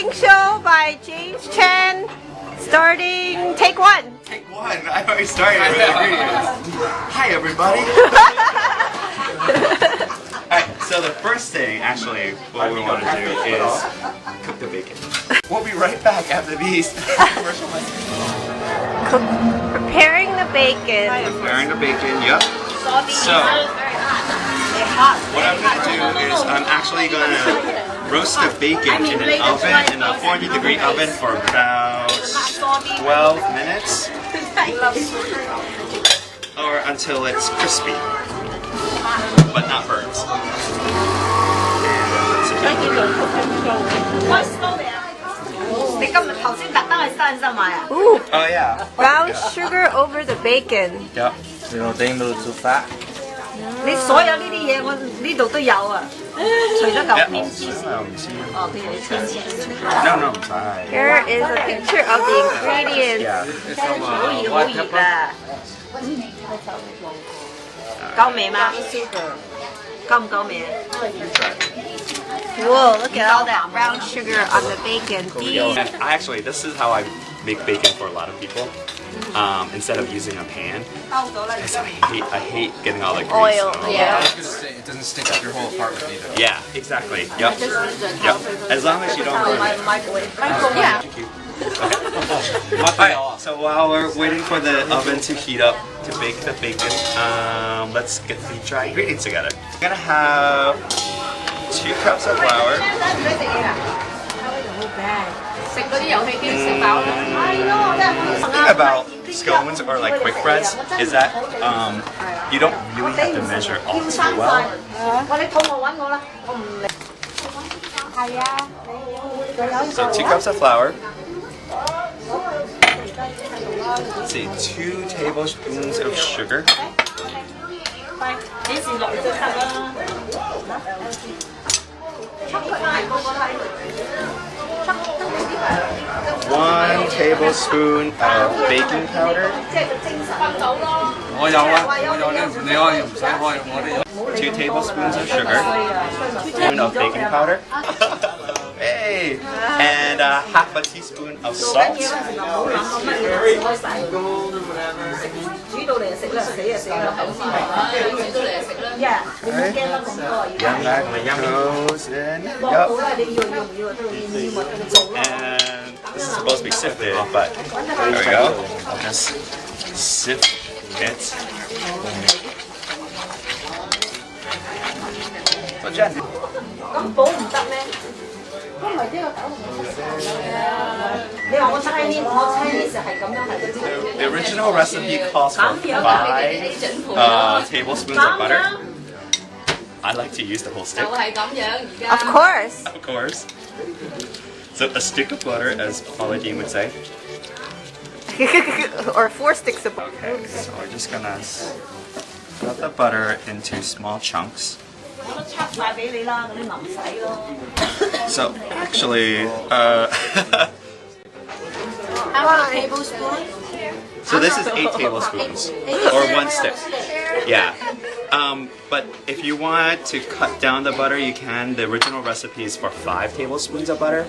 cooking show by James Chen. Starting, take one. Take one. I already started with ingredients. Hi, everybody. Alright, so the first thing, actually, what we want to do is cook the bacon. We'll be right back after these commercial messages. Preparing the bacon. Preparing the bacon, yep. So, what I'm going to do is I'm actually going to roast the bacon in an oven, in a 400-degree oven for about 12 minutes. Or until it's crispy, but not burnt. Ooh, Oh yeah. brown sugar over the bacon. Yep. 你所有呢啲嘢我呢度都有啊，除咗嚿面之前，哦，佢有啲黐線。No, no, sorry. Here is a picture of the ingredients. Yeah. 好熱好熱啊！夠味嗎？夠唔夠味啊？ Whoa, look at all that brown sugar on the bacon. Actually, this is how I make bacon for a lot of people. Instead of using a pan, because I hate getting all the grease. Oil, I was gonna say, it doesn't stink up your whole apartment either. Yeah, exactly. Yep. Yep. As long as you don't burn it. Yeah. Thank you. Okay. Alright, so while we're waiting for the oven to heat up to bake the bacon, let's get the dry ingredients together. We're gonna have 2 cups of flour. The thing about scones or like quick breads is that you don't really have to measure all too well. So 2 cups of flour. Let's see, 2 tablespoons of sugar. 1 tablespoon of baking powder. 我有啊，我有咧，你可以唔使開，我哋有。 2 tablespoons of sugar. 1 teaspoon of baking powder. Hey! And half a teaspoon of salt. Goes in. Yep. And this is supposed to be sifted, but there we go. I'll just sift it. So Jen. The original recipe calls for 5 tablespoons of butter. I like to use the whole stick. Of course. Of course. So a stick of butter, as Paula Dean would say. Or 4 sticks of butter. Okay, so we're just gonna cut the butter into small chunks. So actually, so this is 8 tablespoons, or 1 stick. Yeah. But if you want to cut down the butter, you can. The original recipe is for 5 tablespoons of butter.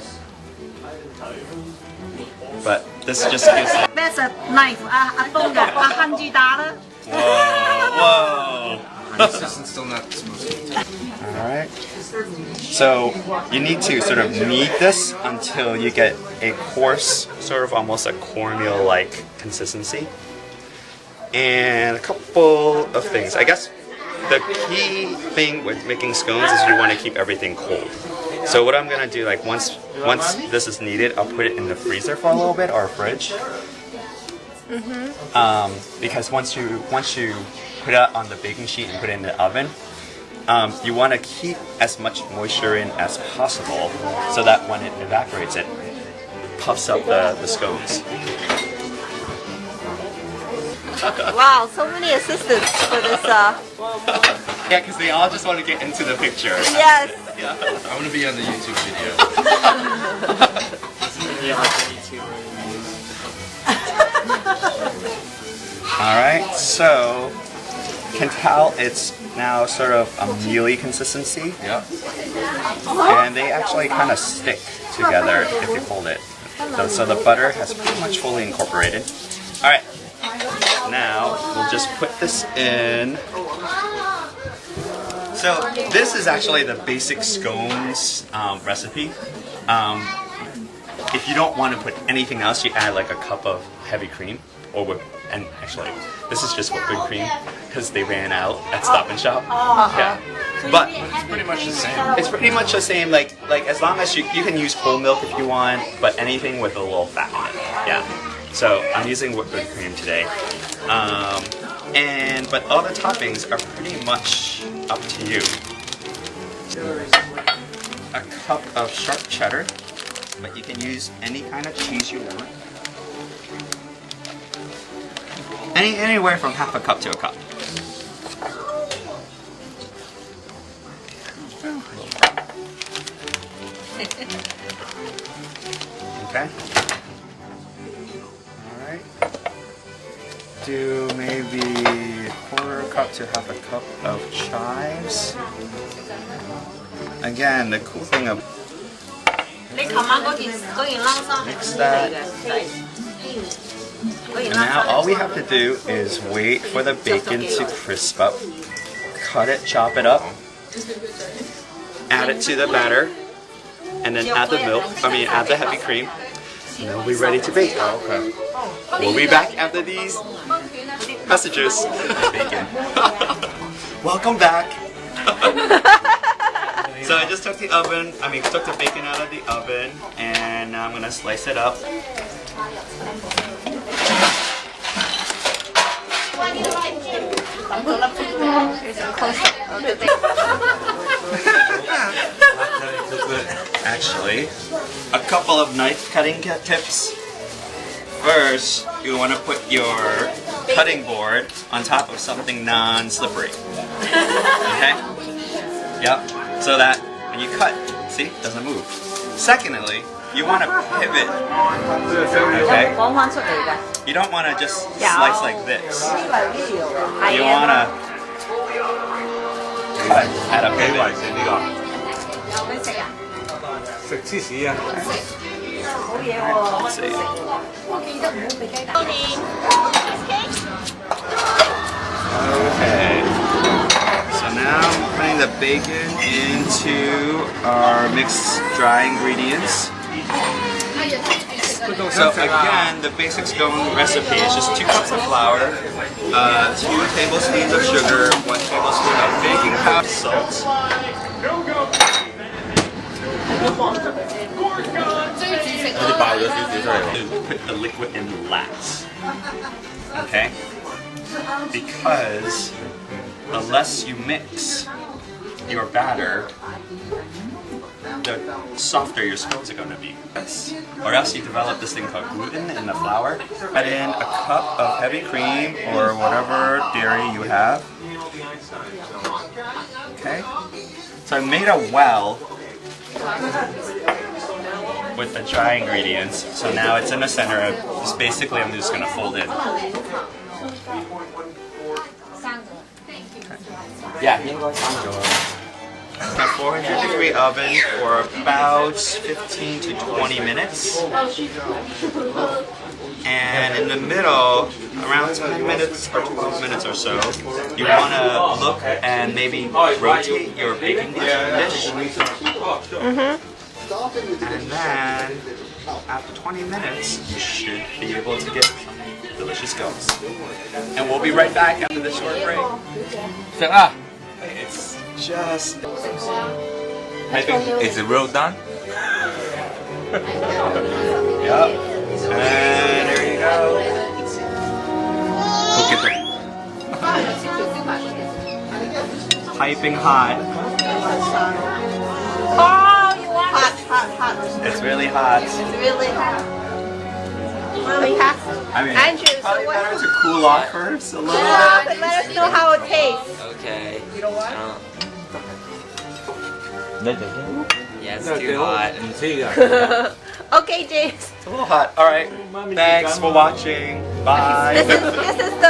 But this just gives it. There's a knife, Whoa, whoa. This isn't still not supposed to. Alright. So you need to sort of knead this until you get a coarse, sort of almost a cornmeal-like consistency. And a couple of things. I guess the key thing with making scones is you want to keep everything cold. So what I'm gonna do, like once this is kneaded, I'll put it in the freezer for a little bit, or fridge. Because once you put it on the baking sheet and put it in the oven, you want to keep as much moisture in as possible, so that when it evaporates, it puffs up the scones. Wow, so many assistants for this. Yeah, because they all just want to get into the picture. Yes. Yeah. I want to be on the YouTube video. Alright, so you can tell it's now sort of a mealy consistency. Yeah. And they actually kind of stick. together if you hold it. So the butter has pretty much fully incorporated. Alright, now we'll just put this in. So this is actually the basic scones recipe. If you don't want to put anything else, you add like a cup of heavy cream or and actually this is just whipping cream because they ran out at Stop and Shop. Yeah, but It's pretty much the same. it's pretty much the same. Like as long as you can use whole milk if you want, but anything with a little fat in it. Yeah. So I'm using whipping cream today, but all the toppings are pretty much up to you. A cup of sharp cheddar, but you can use any kind of cheese you want. Anywhere from half a cup to a cup. Okay. Alright. Do maybe a quarter cup to half a cup of chives. Again, the cool thing of mix that. And now all we have to do is wait for the bacon to crisp up. Cut it, chop it up, add it to the batter, and then add the milk, add the heavy cream, and then we'll be ready to bake. Okay. We'll be back after these messages. Bacon. Welcome back. So I just took the bacon out of the oven, and now I'm gonna slice it up. Actually, a couple of knife cutting tips. First, you want to put your cutting board on top of something non-slippery. Okay? Yep. So that when you cut, see, it doesn't move. Secondly, you want to pivot. Okay? You don't want to just slice like this. You want to cut at a pivot. 食芝士啊！ Let's see. Okay. So now I'm putting the bacon into our mixed dry ingredients. So again, the basic scone recipe is just 2 cups of flour, 2 tablespoons of sugar, 1 tablespoon of baking powder, salt. Put the liquid in last. Okay? Because the less you mix your batter, the softer your scones are going to be. Or else you develop this thing called gluten in the flour. Add in a cup of heavy cream or whatever dairy you have. Okay? So I made a well with the dry ingredients. So now it's in the center of just basically I'm just going to fold in. Yeah, a 400-degree oven for about 15 to 20 minutes. And in the middle, around 10 minutes or 12 minutes or so, you want to look and maybe rotate your baking dish. And then, after 20 minutes, you should be able to get some delicious scones. And we'll be right back after this short break. It's just... I think Is it well done? Yep. And there you go. Piping hot. Hot. It's really hot. It's really hot. Mommy, Andrew, so Probably what? better to cool off first a little Yeah, bit. but let us know how it tastes. Okay. You know what? Yeah, it's too hot. 唔知㗎。 Okay, James. It's a little hot. All right. Thanks for watching. Bye. This is the